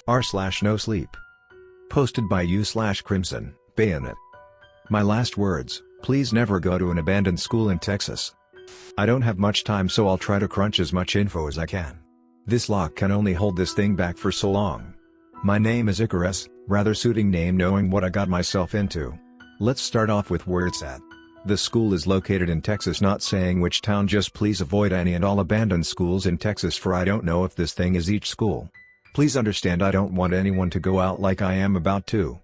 r/NoSleep. Posted by u/CrimsonBayonet. My last words, please never go to an abandoned school in Texas. I don't have much time, so I'll try to crunch as much info as I can. This lock can only hold this thing back for so long. My name is Icarus, rather suiting name knowing what I got myself into. Let's start off with where it's at. The school is located in Texas, not saying which town, just please avoid any and all abandoned schools in Texas, for I don't know if this thing is each school. Please understand, I don't want anyone to go out like I am about to.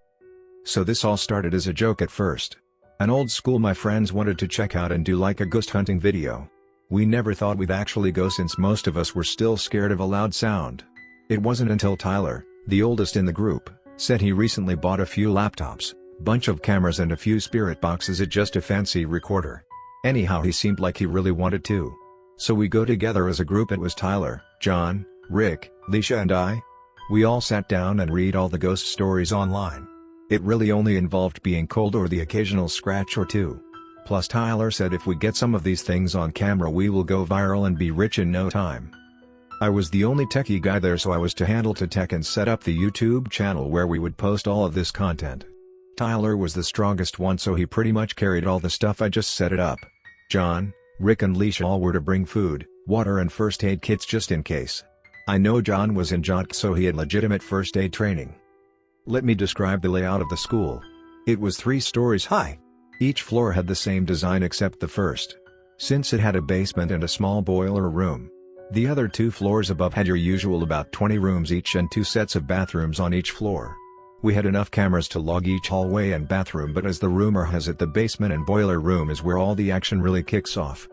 So this all started as a joke at first. An old school my friends wanted to check out and do like a ghost hunting video. We never thought we'd actually go, since most of us were still scared of a loud sound. It wasn't until Tyler, the oldest in the group, said he recently bought a few laptops, bunch of cameras and a few spirit boxes at just a fancy recorder. Anyhow, he seemed like he really wanted to. So we go together as a group. It was Tyler, John, Rick, Leisha and I. We all sat down and read all the ghost stories online. It really only involved being cold or the occasional scratch or two. Plus Tyler said if we get some of these things on camera we will go viral and be rich in no time. I was the only techie guy there, so I was to handle tech and set up the YouTube channel where we would post all of this content. Tyler was the strongest one, so he pretty much carried all the stuff. I just set it up. John, Rick and Leisha all were to bring food, water and first aid kits just in case. I know John was in jock, so he had legitimate first aid training. Let me describe the layout of the school. It was 3 stories high. Each floor had the same design except the first. Since it had a basement and a small boiler room. The other 2 floors above had your usual about 20 rooms each and 2 sets of bathrooms on each floor. We had enough cameras to log each hallway and bathroom, but as the rumor has it, the basement and boiler room is where all the action really kicks off.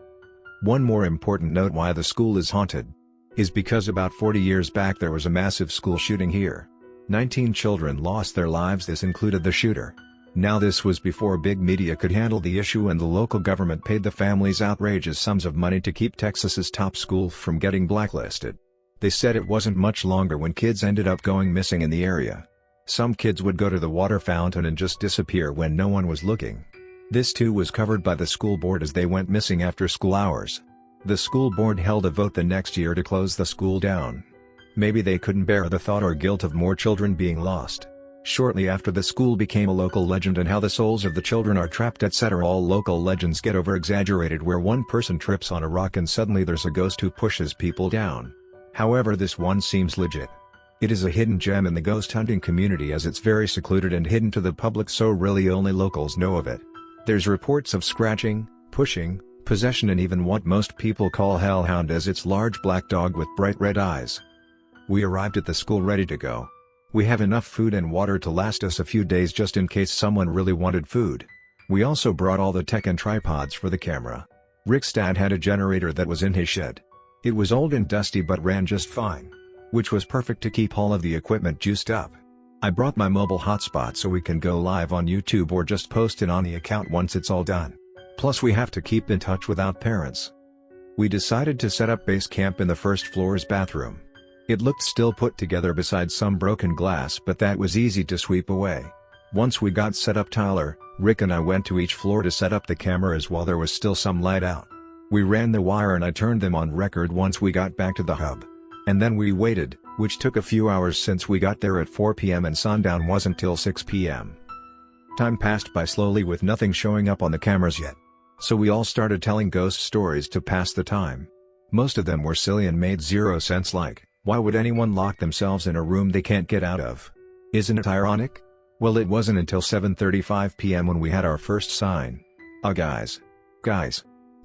One more important note why the school is haunted is because about 40 years back there was a massive school shooting here. 19 children lost their lives, this included the shooter. Now this was before big media could handle the issue, and the local government paid the families outrageous sums of money to keep Texas's top school from getting blacklisted. They said it wasn't much longer when kids ended up going missing in the area. Some kids would go to the water fountain and just disappear when no one was looking. This too was covered by the school board as they went missing after school hours. The school board held a vote the next year to close the school down. Maybe they couldn't bear the thought or guilt of more children being lost. Shortly after, the school became a local legend, and how the souls of the children are trapped, etc. All local legends get over-exaggerated, where one person trips on a rock and suddenly there's a ghost who pushes people down. However, this one seems legit. It is a hidden gem in the ghost hunting community as it's very secluded and hidden to the public, so really only locals know of it. There's reports of scratching, pushing, possession and even what most people call hellhound, as its large black dog with bright red eyes. We arrived at the school ready to go. We have enough food and water to last us a few days just in case someone really wanted food. We also brought all the tech and tripods for the camera. Rick's dad had a generator that was in his shed. It was old and dusty but ran just fine, which was perfect to keep all of the equipment juiced up. I brought my mobile hotspot so we can go live on YouTube or just post it on the account once it's all done. Plus we have to keep in touch without parents. We decided to set up base camp in the first floor's bathroom. It looked still put together besides some broken glass, but that was easy to sweep away. Once we got set up, Tyler, Rick and I went to each floor to set up the cameras while there was still some light out. We ran the wire and I turned them on record once we got back to the hub. And then we waited, which took a few hours since we got there at 4 p.m. and sundown wasn't till 6 p.m. Time passed by slowly with nothing showing up on the cameras yet. So we all started telling ghost stories to pass the time. Most of them were silly and made zero sense, like, why would anyone lock themselves in a room they can't get out of? Isn't it ironic? Well, it wasn't until 7:35 p.m. when we had our first sign. Guys,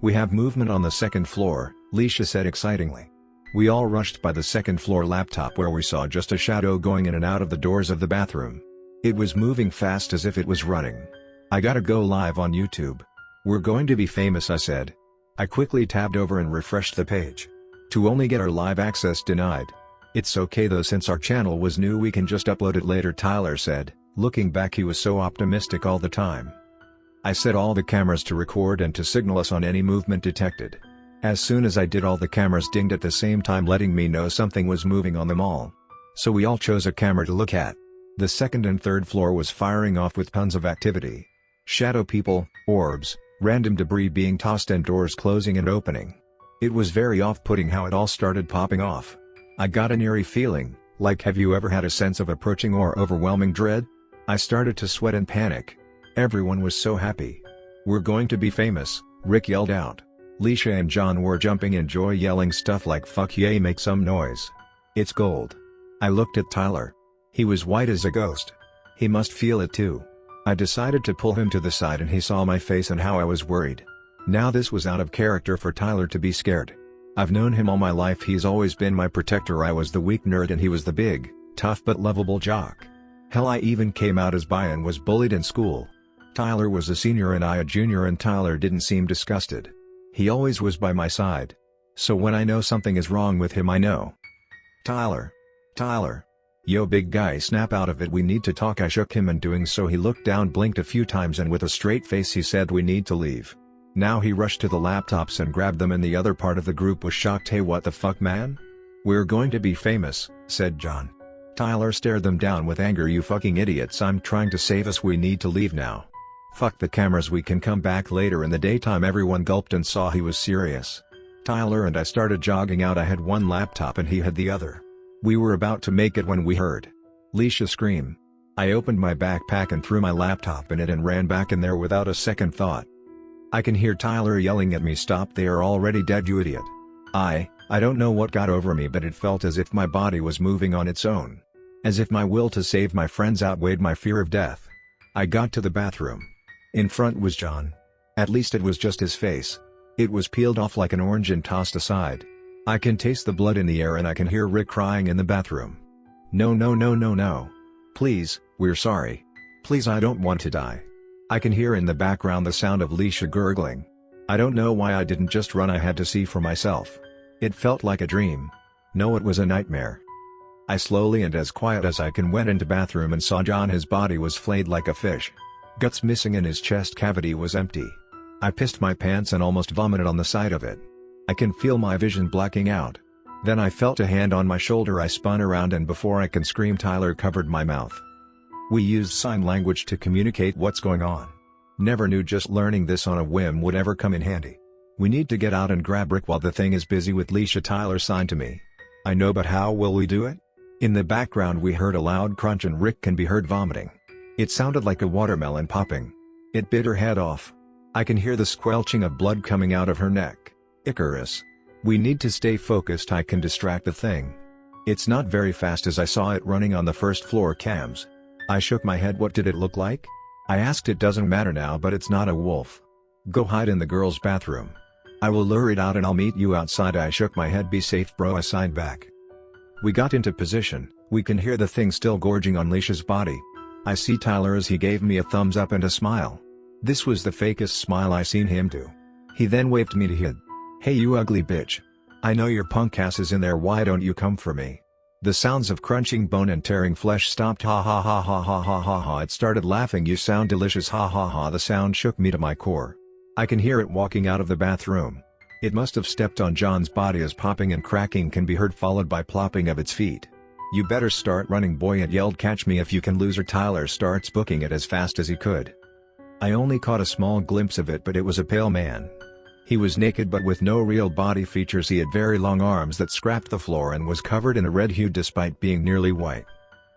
we have movement on the second floor, Leisha said excitingly. We all rushed by the second floor laptop where we saw just a shadow going in and out of the doors of the bathroom. It was moving fast as if it was running. I gotta go live on YouTube. We're going to be famous, I said. I quickly tabbed over and refreshed the page. To only get our live access denied. It's okay though, since our channel was new we can just upload it later, Tyler said. Looking back, he was so optimistic all the time. I set all the cameras to record and to signal us on any movement detected. As soon as I did, all the cameras dinged at the same time, letting me know something was moving on them all. So we all chose a camera to look at. The second and third floor was firing off with tons of activity. Shadow people, orbs, random debris being tossed and doors closing and opening. It was very off-putting how it all started popping off. I got an eerie feeling, like have you ever had a sense of approaching or overwhelming dread? I started to sweat and panic. Everyone was so happy. "We're going to be famous," Rick yelled out. Leisha and John were jumping in joy, yelling stuff like "fuck yeah, make some noise. It's gold." I looked at Tyler. He was white as a ghost. He must feel it too. I decided to pull him to the side and he saw my face and how I was worried. Now this was out of character for Tyler to be scared. I've known him all my life, he's always been my protector. I was the weak nerd and he was the big, tough but lovable jock. Hell, I even came out as bi and was bullied in school. Tyler was a senior and I a junior, and Tyler didn't seem disgusted. He always was by my side. So when I know something is wrong with him, I know. Tyler. Yo big guy, snap out of it, we need to talk." I shook him, and doing so he looked down, blinked a few times, and with a straight face he said, "We need to leave." Now he rushed to the laptops and grabbed them, and the other part of the group was shocked. "Hey, what the fuck, man? We're going to be famous," said John. Tyler stared them down with anger. "You fucking idiots, I'm trying to save us, we need to leave now." "Fuck the cameras, we can come back later in the daytime." Everyone gulped and saw he was serious. Tyler and I started jogging out. I had one laptop and he had the other. We were about to make it when we heard Leisha scream. I opened my backpack and threw my laptop in it and ran back in there without a second thought. I can hear Tyler yelling at me, "Stop, they are already dead, you idiot." I don't know what got over me, but it felt as if my body was moving on its own. As if my will to save my friends outweighed my fear of death. I got to the bathroom. In front was John. At least it was just his face. It was peeled off like an orange and tossed aside. I can taste the blood in the air and I can hear Rick crying in the bathroom. No. Please, we're sorry. Please, I don't want to die." I can hear in the background the sound of Leisha gurgling. I don't know why I didn't just run. I had to see for myself. It felt like a dream. No, it was a nightmare. I slowly and as quiet as I can went into bathroom and saw John. His body was flayed like a fish. Guts missing and his chest cavity was empty. I pissed my pants and almost vomited on the side of it. I can feel my vision blacking out. Then I felt a hand on my shoulder. I spun around and before I can scream, Tyler covered my mouth. We used sign language to communicate what's going on. Never knew just learning this on a whim would ever come in handy. "We need to get out and grab Rick while the thing is busy with Leisha," Tyler signed to me. "I know, but how will we do it?" In the background we heard a loud crunch and Rick can be heard vomiting. It sounded like a watermelon popping. It bit her head off. I can hear the squelching of blood coming out of her neck. Icarus. We need to stay focused. I can distract the thing. It's not very fast as I saw it running on the first floor cams. I shook my head. "What did it look like?" I asked. "It doesn't matter now, but it's not a wolf. Go hide in the girls' bathroom. I will lure it out and I'll meet you outside." I shook my head. "Be safe, bro," I signed back. We got into position. We can hear the thing still gorging on Leisha's body. I see Tyler as he gave me a thumbs up and a smile. This was the fakest smile I seen him do. He then waved me to hid. "Hey you ugly bitch. I know your punk ass is in there, why don't you come for me?" The sounds of crunching bone and tearing flesh stopped. "Ha ha ha ha ha ha ha ha." It started laughing. "You sound delicious, ha ha ha." The sound shook me to my core. I can hear it walking out of the bathroom. It must have stepped on John's body as popping and cracking can be heard, followed by plopping of its feet. "You better start running, boy," it yelled. "Catch me if you can, loser." Tyler starts booking it as fast as he could. I only caught a small glimpse of it, but it was a pale man. He was naked but with no real body features. He had very long arms that scraped the floor and was covered in a red hue despite being nearly white.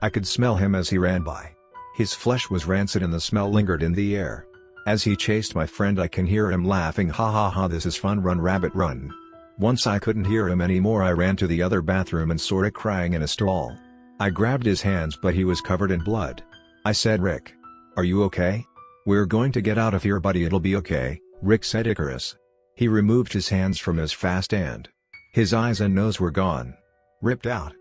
I could smell him as he ran by. His flesh was rancid and the smell lingered in the air. As he chased my friend I can hear him laughing. "Ha ha ha, this is fun, run rabbit run." Once I couldn't hear him anymore, I ran to the other bathroom and saw Rick crying in a stall. I grabbed his hands but he was covered in blood. I said, "Rick. Are you okay?" "We're going to get out of here, buddy, it'll be okay," Rick said. "Icarus." He removed his hands from his fast and his eyes and nose were gone. Ripped out.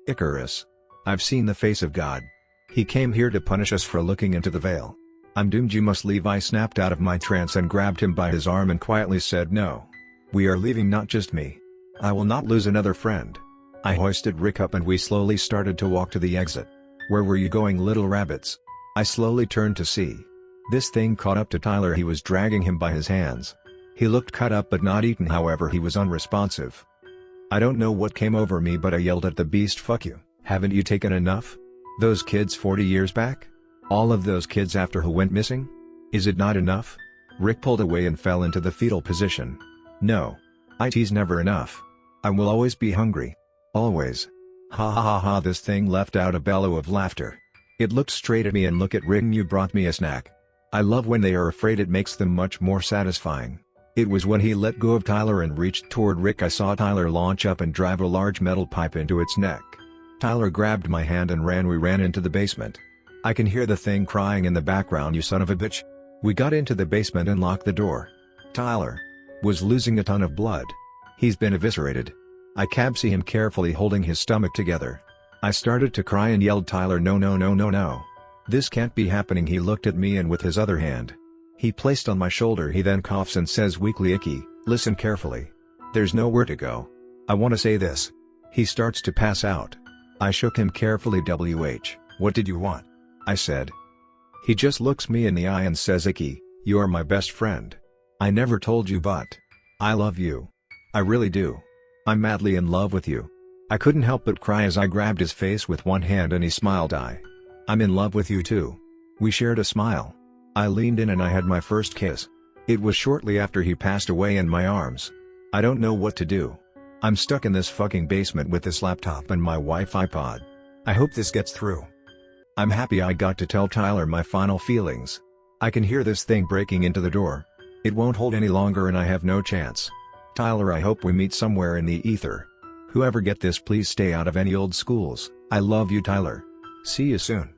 "Icarus. I've seen the face of God. He came here to punish us for looking into the veil. I'm doomed, you must leave." I snapped out of my trance and grabbed him by his arm and quietly said, "No. We are leaving, not just me. I will not lose another friend." I hoisted Rick up and we slowly started to walk to the exit. "Where were you going, little rabbits?" I slowly turned to see. This thing caught up to Tyler. He was dragging him by his hands. He looked cut up but not eaten, however he was unresponsive. I don't know what came over me but I yelled at the beast, "Fuck you, haven't you taken enough? Those kids 40 years back? All of those kids after who went missing? Is it not enough?" Rick pulled away and fell into the fetal position. "No. It's never enough. I will always be hungry." Always. Ha ha ha ha, this thing left out a bellow of laughter. It looked straight at me and look at Rick, you brought me a snack. I love when they are afraid, it makes them much more satisfying. It was when he let go of Tyler and reached toward Rick I saw Tyler launch up and drive a large metal pipe into its neck. Tyler grabbed my hand and we ran into the basement. I can hear the thing crying in the background, you son of a bitch. We got into the basement and locked the door. Tyler was losing a ton of blood. He's been eviscerated. I can see him carefully holding his stomach together. I started to cry and yelled, Tyler, no no no no no. This can't be happening. He looked at me and with his other hand he placed on my shoulder. He then coughs and says weakly, Icky, listen carefully. There's nowhere to go. I want to say this. He starts to pass out. I shook him carefully. What did you want? I said. He just looks me in the eye and says, Icky, you're my best friend. I never told you, but I love you. I really do. I'm madly in love with you. I couldn't help but cry as I grabbed his face with one hand and he smiled. I'm in love with you too. We shared a smile. I leaned in and I had my first kiss. It was shortly after he passed away in my arms. I don't know what to do. I'm stuck in this fucking basement with this laptop and my Wi-Fi pod. I hope this gets through. I'm happy I got to tell Tyler my final feelings. I can hear this thing breaking into the door. It won't hold any longer and I have no chance. Tyler, I hope we meet somewhere in the ether. Whoever get this, please stay out of any old schools. I love you, Tyler. See you soon.